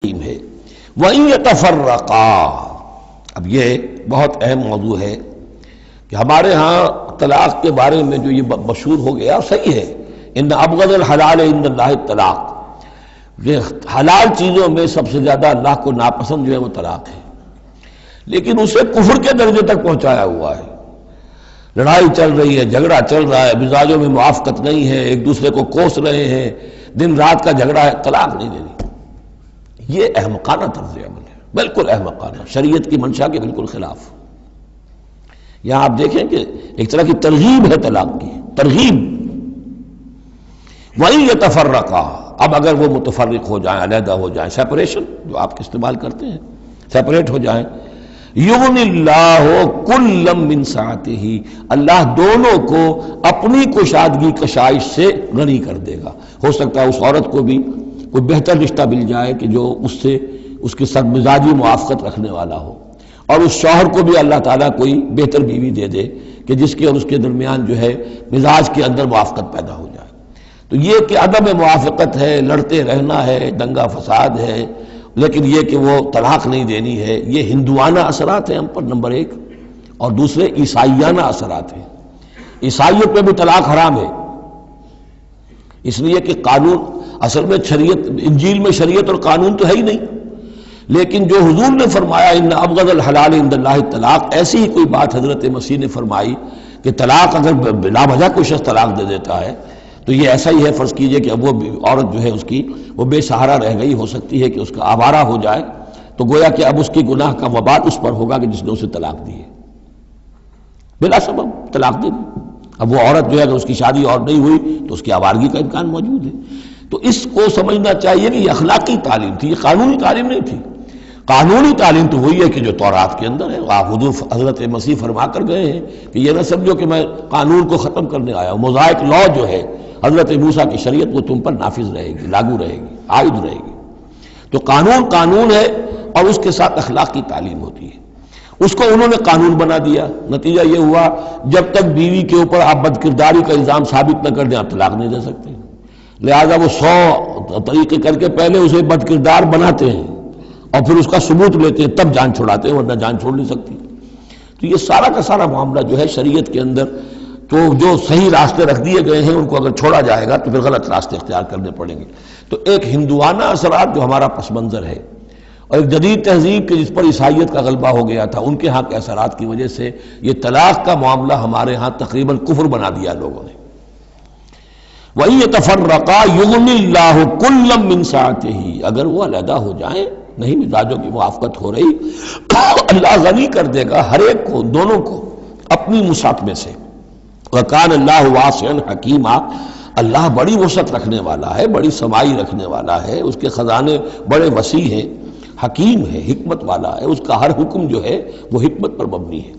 ہے وَإِن يَتَفَرَّقَا۔ اب یہ بہت اہم موضوع ہے کہ ہمارے ہاں طلاق کے بارے میں جو یہ مشہور ہو گیا صحیح ہے، ان ابغض الحلال عند اللہ الطلاق، یہ حلال چیزوں میں سب سے زیادہ اللہ کو ناپسند جو ہے وہ طلاق ہے، لیکن اسے کفر کے درجے تک پہنچایا ہوا ہے۔ لڑائی چل رہی ہے، جھگڑا چل رہا ہے، مزاجوں میں موافقت نہیں ہے، ایک دوسرے کو کوس رہے ہیں، دن رات کا جھگڑا ہے، طلاق نہیں دینی۔ یہ احمقانہ طرز عمل ہے، بالکل احمقانہ، شریعت کی منشا کے بالکل خلاف۔ یہاں آپ دیکھیں کہ ایک طرح کی ترغیب ہے طلاق کی، ترغیب۔ وَإِن يَتَفَرَّقَا، اب اگر وہ متفرق ہو جائیں، علیحدہ ہو جائیں، سیپریشن جو آپ استعمال کرتے ہیں، سیپریٹ ہو جائیں، یغن اللہ کلا من سعتہ، اللہ دونوں کو اپنی کشادگی کشائش سے غنی کر دے گا۔ ہو سکتا ہے اس عورت کو بھی کوئی بہتر رشتہ مل جائے کہ جو اس سے اس کے ساتھ مزاجی موافقت رکھنے والا ہو، اور اس شوہر کو بھی اللہ تعالیٰ کوئی بہتر بیوی دے دے کہ جس کے اور اس کے درمیان جو ہے مزاج کے اندر موافقت پیدا ہو جائے۔ تو یہ کہ عدم موافقت ہے، لڑتے رہنا ہے، دنگا فساد ہے، لیکن یہ کہ وہ طلاق نہیں دینی ہے، یہ ہندوانہ اثرات ہیں ہم پر نمبر ایک، اور دوسرے عیسائیانہ اثرات ہیں۔ عیسائیت پہ بھی طلاق حرام ہے، اس لیے کہ قانون اصل میں شریعت، انجیل میں شریعت اور قانون تو ہے ہی نہیں، لیکن جو حضور نے فرمایا ان ابغض الحلال عند اللہ الطلاق، ایسی ہی کوئی بات حضرت مسیح نے فرمائی کہ طلاق اگر بلا وجہ کوئی شخص طلاق دے دیتا ہے تو یہ ایسا ہی ہے، فرض کیجئے کہ اب وہ عورت جو ہے اس کی وہ بے سہارا رہ گئی، ہو سکتی ہے کہ اس کا آوارہ ہو جائے، تو گویا کہ اب اس کی گناہ کا وبال اس پر ہوگا کہ جس نے اسے طلاق دی ہے، بلا سبب طلاق دے دی۔ اب وہ عورت جو ہے اگر اس کی شادی اور نہیں ہوئی تو اس کی آوارگی کا امکان موجود ہے۔ تو اس کو سمجھنا چاہیے کہ یہ اخلاقی تعلیم تھی، یہ قانونی تعلیم نہیں تھی۔ قانونی تعلیم تو وہی ہے کہ جو تورات کے اندر ہے، حضرت مسیح فرما کر گئے ہیں کہ یہ نہ سمجھو کہ میں قانون کو ختم کرنے آیا ہوں، موزائک لا جو ہے حضرت موسیٰ کی شریعت وہ تم پر نافذ رہے گی، لاگو رہے گی، عائد رہے گی۔ تو قانون قانون ہے اور اس کے ساتھ اخلاقی تعلیم ہوتی ہے، اس کو انہوں نے قانون بنا دیا۔ نتیجہ یہ ہوا جب تک بیوی کے اوپر آپ بد کرداری کا الزام ثابت نہ کر دیں آپ طلاق نہیں دے سکتے، لہذا وہ 100 طریقے کر کے پہلے اسے بد کردار بناتے ہیں اور پھر اس کا ثبوت لیتے ہیں، تب جان چھڑاتے ہیں، ورنہ جان چھوڑ نہیں سکتی۔ تو یہ سارا کا سارا معاملہ جو ہے شریعت کے اندر تو جو صحیح راستے رکھ دیے گئے ہیں ان کو اگر چھوڑا جائے گا تو پھر غلط راستے اختیار کرنے پڑیں گے۔ تو ایک ہندوانہ اثرات جو ہمارا پس منظر ہے، اور ایک جدید تہذیب کے جس پر عیسائیت کا غلبہ ہو گیا تھا، ان کے ہاں کے اثرات کی وجہ سے یہ طلاق کا معاملہ ہمارے ہاں تقریباً کفر بنا دیا لوگوں نے۔ وَإِن يَتَفَرَّقَا يُغْنِ اللَّهُ كُلًّا مِّن سَعَتِهِ، اگر وہ علیحدہ ہو جائیں، نہیں مزاجوں کی موافقت ہو رہی، اللہ غنی کر دے گا ہر ایک کو، دونوں کو اپنی وسعت میں سے۔ وَكَانَ اللَّهُ وَاسِعًا حَكِيمًا، اللہ بڑی وسعت رکھنے والا ہے، بڑی سمائی رکھنے والا ہے، اس کے خزانے بڑے وسیع ہیں، حکیم ہے، حکمت والا ہے، اس کا ہر حکم جو ہے وہ حکمت پر مبنی ہے۔